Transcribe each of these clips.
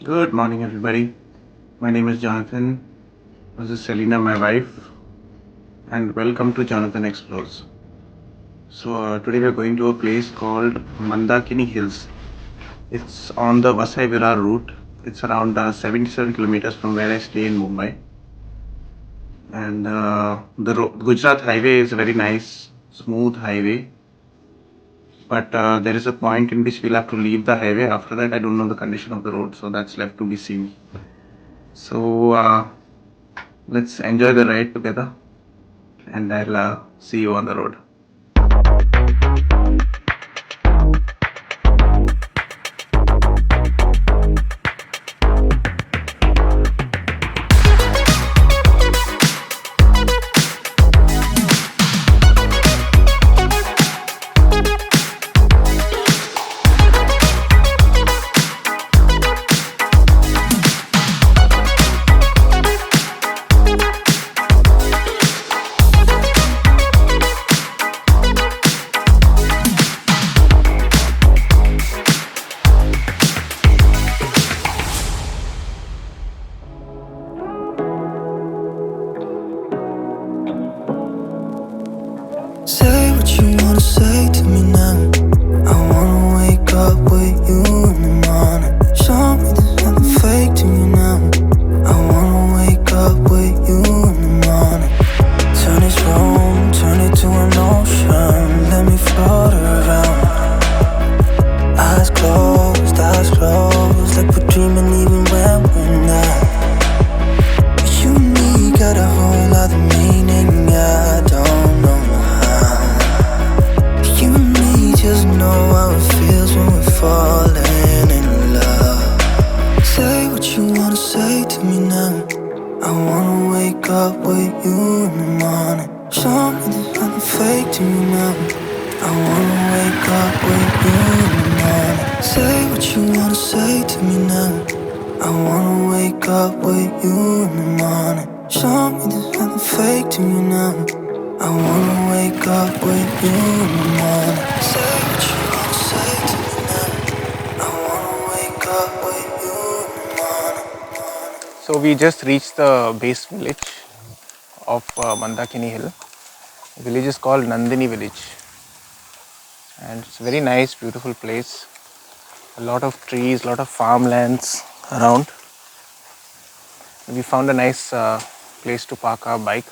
Good morning, everybody. My name is Jonathan. This is Selena, my wife, and welcome to Jonathan Explores. Today we are going to a place called Mandakini Hills. It's on the Vasai-Virar route. It's around 77 kilometers from where I stay in Mumbai. And the Gujarat highway is a very nice, smooth highway. But there is a point in which we'll have to leave the highway. After that, I don't know the condition of the road, so that's left to be seen. So let's enjoy the ride together, and I'll see you on the road. Say what you wanna say to me now. I wanna wake up with you in the morning. Show me there's nothing fake to me now. I wanna wake up with you in the morning. Turn this room, turn it to an ocean. Let me float around. Eyes closed, like we're dreaming even when we're not. You and me got a whole other meaning, I don't know how. You and me just know how it feels when we're falling in love. Say what you wanna say to me now. I wanna wake up with you in the morning. Show me there's nothing fake to me now. I wanna wake up with you in the morning. Say what you wanna say to me now. I wanna wake up with you in the morning. Show me there's nothing fake to me now. I wanna wake up with you in the morning. Say what you wanna say to me now. I wanna wake up with you in the morning. So we just reached the base village of Mandakini Hill. The village is called Nandini village, and it's a very nice, beautiful place. A lot of trees, a lot of farmlands around. We found a nice place to park our bike,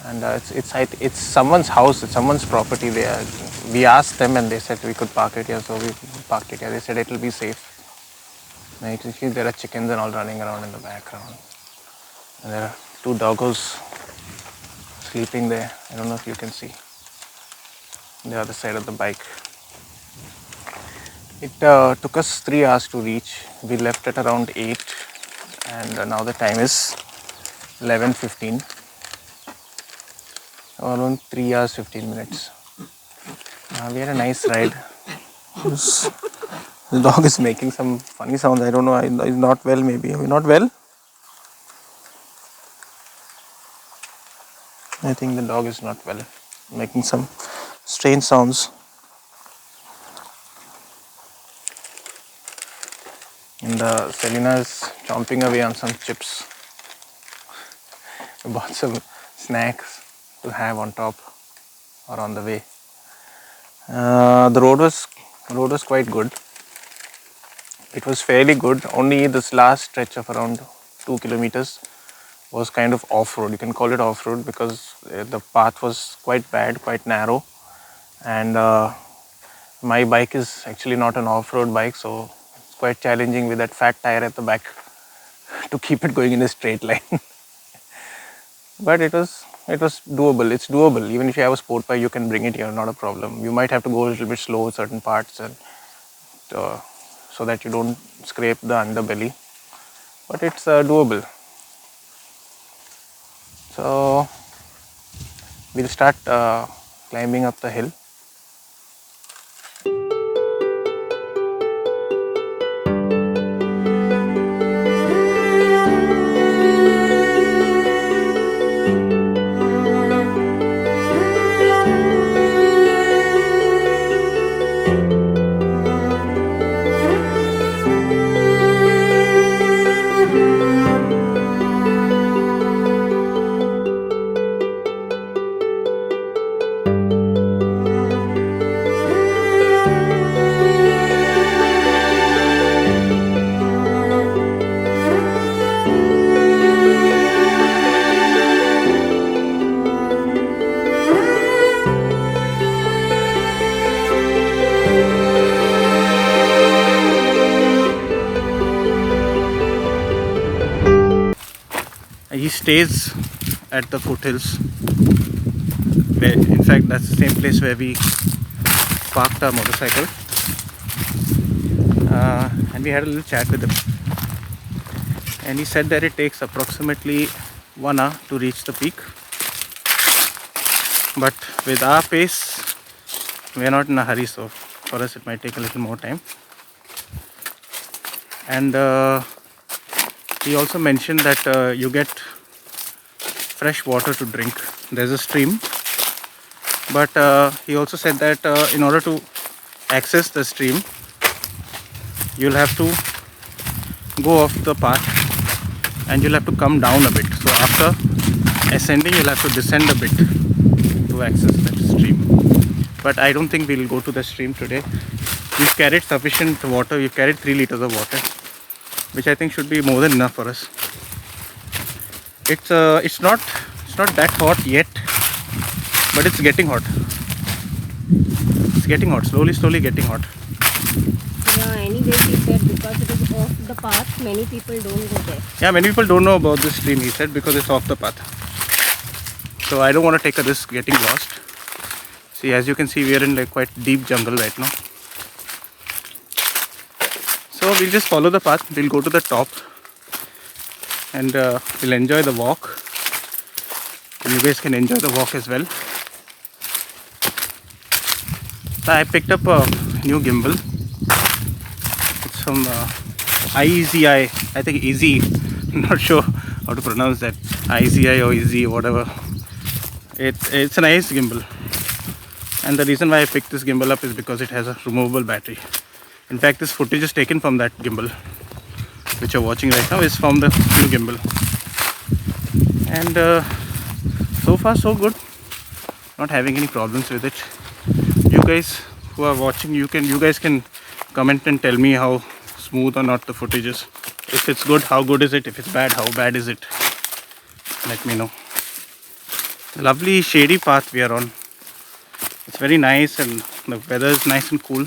and it's someone's house, it's someone's property there. We asked them, and they said we could park it here, so we parked it here. They said it will be safe. Now you can see there are chickens and all running around in the background, and there are two doggos sleeping there. I don't know if you can see the other side of the bike. It took us 3 hours to reach. We left at around 8, and now the time is 11:15. Around 3 hours 15 minutes. We had a nice ride. The dog is making some funny sounds. I don't know. He's not well. Maybe are you not well? I think the dog is not well, making some strange sounds. And Selena is chomping away on some chips. I bought some snacks to have on top or on the way. The road was quite good. It was fairly good. Only this last stretch of around 2 kilometers was kind of off-road. You can call it off-road because the path was quite bad, quite narrow, and my bike is actually not an off-road bike, so it's quite challenging with that fat tire at the back to keep it going in a straight line. But it was doable. It's doable. Even if you have a sport bike, you can bring it here, not a problem. You might have to go a little bit slow at certain parts, and so that you don't scrape the underbelly, but it's doable. So we'll start climbing up the hill. he stays at the foothills. In fact, that's the same place where we parked our motorcycle. And we had a little chat with him. And he said that it takes approximately 1 hour to reach the peak. But with our pace, we are not in a hurry, so for us it might take a little more time. And he also mentioned that you get fresh water to drink. There's a stream, but he also said that in order to access the stream, you'll have to go off the path and you'll have to come down a bit. So after ascending, you'll have to descend a bit to access that stream. But I don't think we'll go to the stream today. We've carried sufficient water. We've carried 3 liters of water, which I think should be more than enough for us. It's not that hot yet, but it's getting hot. It's getting hot, slowly getting hot. Yeah, anyway, he said because it is off the path, many people don't go there. Yeah, many people don't know about this stream, he said, because it's off the path. So I don't want to take a risk getting lost. See, as you can see, we are in like quite deep jungle right now. So we'll just follow the path. We'll go to the top and we'll enjoy the walk. And you guys can enjoy the walk as well. So I picked up a new gimbal. It's from IZI. I think Easy. I'm not sure how to pronounce that. IZI or Easy, whatever. It's a nice gimbal. And the reason why I picked this gimbal up is because it has a removable battery. In fact, this footage is taken from that gimbal, which you're watching right now, is from the new gimbal. And so far so good. Not having any problems with it. You guys who are watching, you guys can comment and tell me how smooth or not the footage is. If it's good, how good is it? If it's bad, how bad is it? Let me know. Lovely shady path we are on. It's very nice and the weather is nice and cool.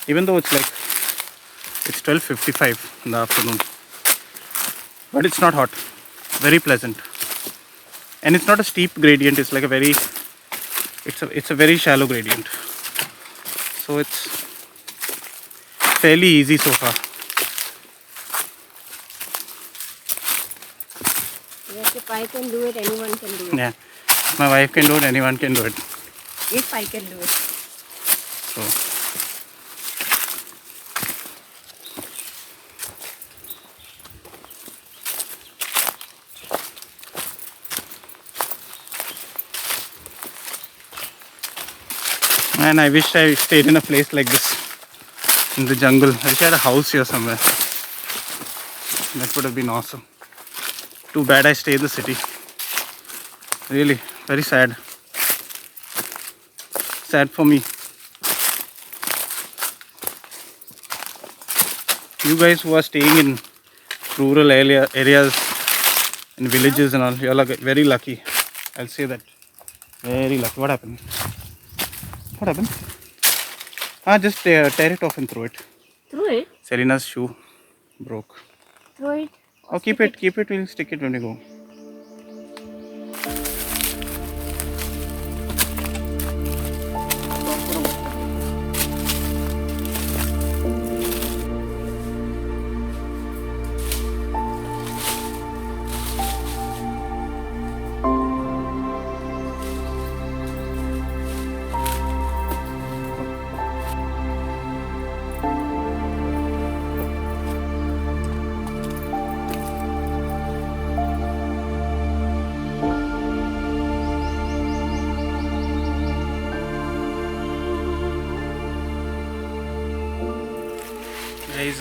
Even though it's 12:55 in the afternoon. But it's not hot. Very pleasant. And it's not a steep gradient, it's like it's a very shallow gradient. So it's fairly easy so far. Yes, if I can do it, anyone can do it. Yeah. If my wife can do it, anyone can do it. If I can do it. So man, I wish I stayed in a place like this in the jungle. I wish I had a house here somewhere. That would have been awesome. Too bad I stay in the city. Really, very sad. Sad for me. You guys who are staying in rural areas and villages and all, you all are very lucky. I'll say that. Very lucky. What happened? What happened? Just tear it off and throw it. Throw it? Selina's shoe broke. Throw it. Oh, keep it. We'll stick it when we go. Guys,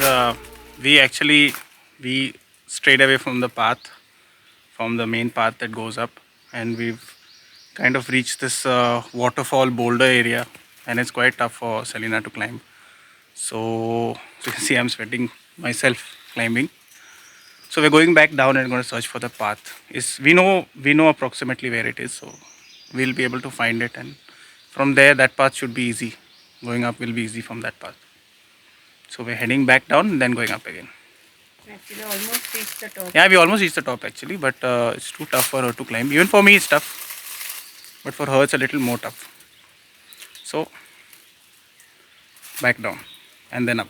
we strayed away from the path, from the main path that goes up, and we've kind of reached this waterfall boulder area, and it's quite tough for Selina to climb. So you can see I'm sweating myself climbing. So we're going back down and going to search for the path. We know approximately where it is, so we'll be able to find it, and from there that path should be easy. Going up will be easy from that path. So we're heading back down and then going up again. Actually, almost reached the top. Yeah, we almost reached the top actually, but it's too tough for her to climb. Even for me it's tough, but for her it's a little more tough. So back down and then up.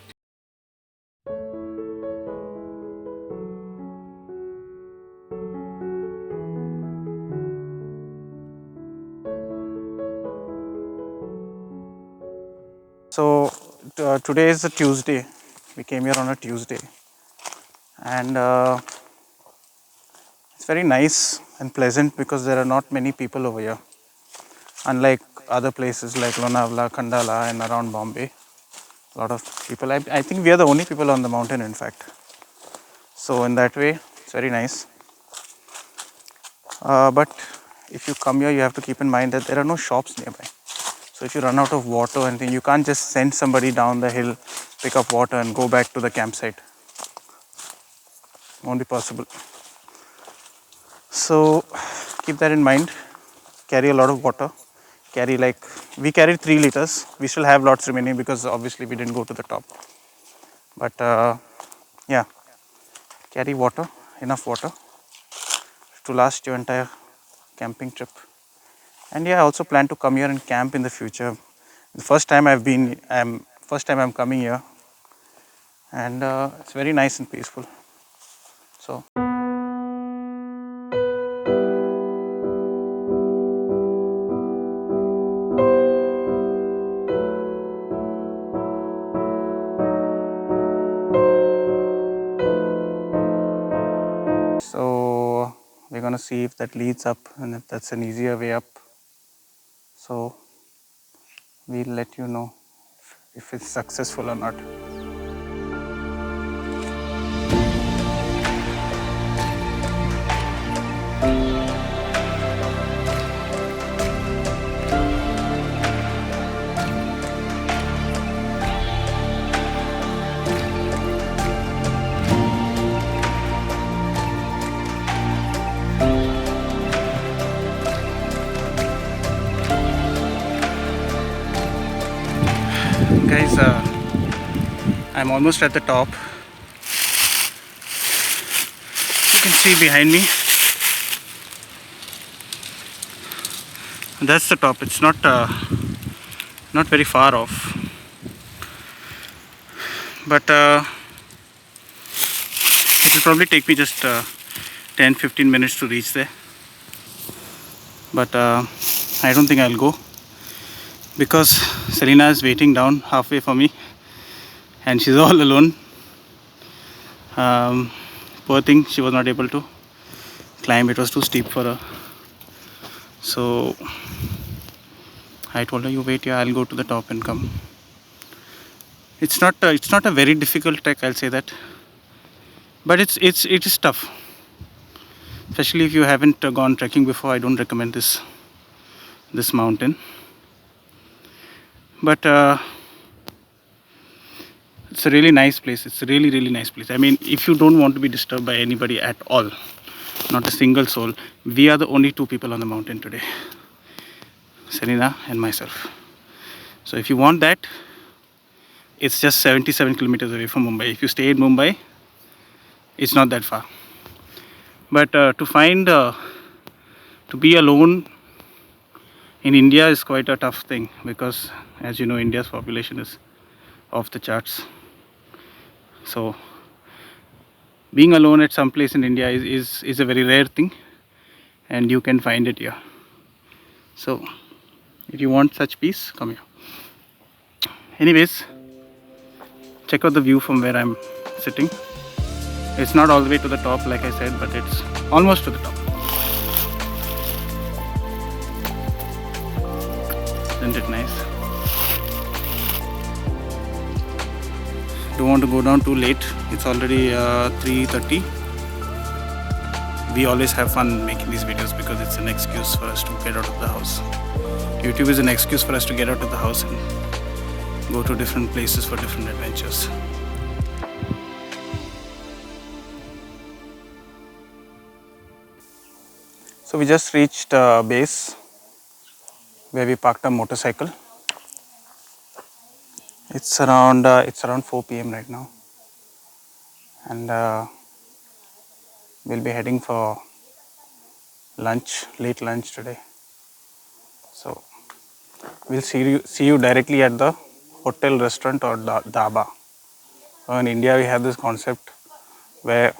So today is a Tuesday. We came here on a Tuesday, and it's very nice and pleasant because there are not many people over here. Unlike other places like Lonavala, Khandala, and around Bombay, a lot of people. I think we are the only people on the mountain, in fact. So in that way, it's very nice. But if you come here, you have to keep in mind that there are no shops nearby. So if you run out of water or anything, you can't just send somebody down the hill, pick up water and go back to the campsite. Won't be possible. So keep that in mind. Carry a lot of water. We carried 3 liters. We still have lots remaining because obviously we didn't go to the top. But yeah, carry water, enough water to last your entire camping trip. And yeah, I also plan to come here and camp in the future. The first time I'm coming here, and it's very nice and peaceful. So we're gonna see if that leads up and if that's an easier way up. So we'll let you know if it's successful or not. Guys, I'm almost at the top. You can see behind me. That's the top. It's not very far off, but it will probably take me just 10-15 minutes to reach there. But I don't think I'll go because Selena is waiting down halfway for me, and she's all alone. Poor thing, she was not able to climb. It was too steep for her. So I told her, you wait here, I'll go to the top and come. It's not a very difficult trek, I'll say that, but it is tough, especially if you haven't gone trekking before. I don't recommend this mountain, but it's a really nice place. It's a really nice place. I mean, if you don't want to be disturbed by anybody at all, not a single soul, we are the only 2 people on the mountain today, Selena and myself. So if you want that, it's just 77 kilometers away from Mumbai. If you stay in Mumbai, it's not that far. But to be alone in India is quite a tough thing because, as you know, India's population is off the charts. So being alone at some place in India is a very rare thing, and you can find it here. So if you want such peace, come here. Anyways, check out the view from where I'm sitting. It's not all the way to the top, like I said, but it's almost to the top. Isn't it nice? Don't want to go down too late. It's already 3:30. We always have fun making these videos because it's an excuse for us to get out of the house. YouTube is an excuse for us to get out of the house and go to different places for different adventures. So we just reached base where we parked our motorcycle. It's around 4 p.m. right now, and we'll be heading for lunch, late lunch today. So we'll see you directly at the hotel, restaurant or dhaba. So in India we have this concept where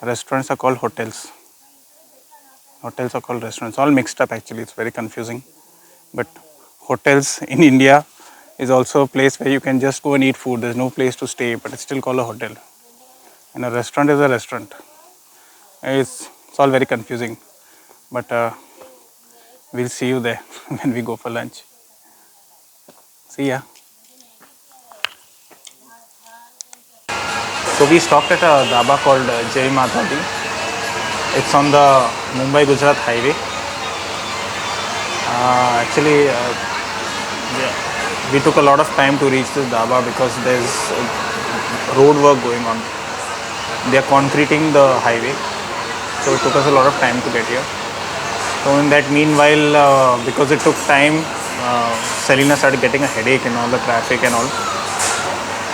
restaurants are called hotels. Hotels are called restaurants. All mixed up actually. It's very confusing. But hotels in India is also a place where you can just go and eat food. There's no place to stay, but it's still called a hotel. And a restaurant is a restaurant. It's all very confusing. But we'll see you there when we go for lunch. See ya. So we stopped at a dhaba called Jai Mata Di. It's on the Mumbai Gujarat highway. Actually, we took a lot of time to reach this dhaba because there's road work going on. They are concreting the highway, so it took us a lot of time to get here. So in that meanwhile, because it took time, Selena started getting a headache and all the traffic and all.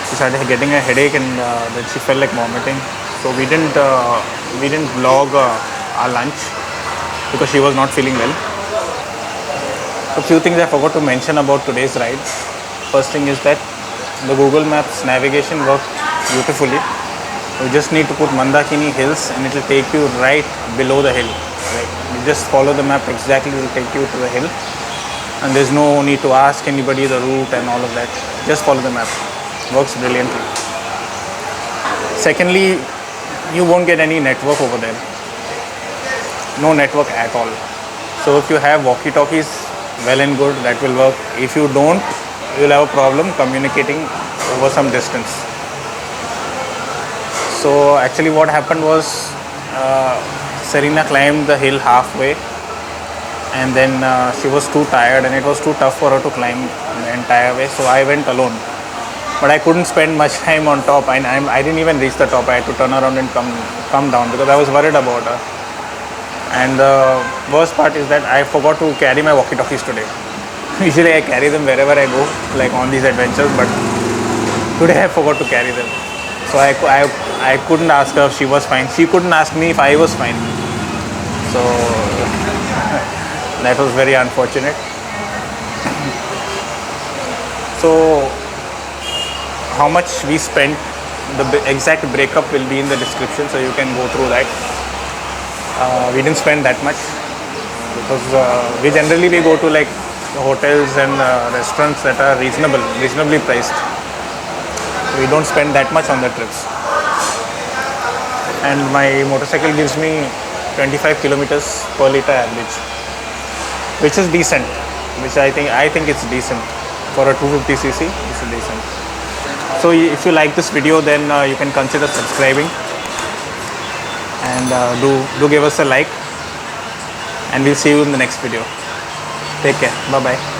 She started getting a headache and then she felt like vomiting. So we didn't vlog our lunch because she was not feeling well. So few things I forgot to mention about today's ride. First thing is that the Google Maps navigation worked beautifully. You just need to put Mandakini Hills and it will take you right below the hill. Right? You just follow the map exactly, it will take you to the hill. And there's no need to ask anybody the route and all of that. Just follow the map. Works brilliantly. Secondly, you won't get any network over there. No network at all. So if you have walkie-talkies, well and good, that will work. If you don't, you'll have a problem communicating over some distance. So actually what happened was Serena climbed the hill halfway and then she was too tired and it was too tough for her to climb the entire way. So I went alone. But I couldn't spend much time on top. I didn't even reach the top. I had to turn around and come down because I was worried about her. And the worst part is that I forgot to carry my walkie-talkies today. Usually I carry them wherever I go, like on these adventures, but today I forgot to carry them. So I couldn't ask her if she was fine. She couldn't ask me if I was fine. So that was very unfortunate. So how much we spent, the exact breakup will be in the description, so you can go through that. We didn't spend that much because we generally go to like hotels and restaurants that are reasonably priced. We don't spend that much on the trips. And my motorcycle gives me 25 kilometers per liter average, which is decent. Which I think it's decent for a 250cc. It's decent. So if you like this video, then you can consider subscribing and do give us a like, and we'll see you in the next video. Take care. Bye bye.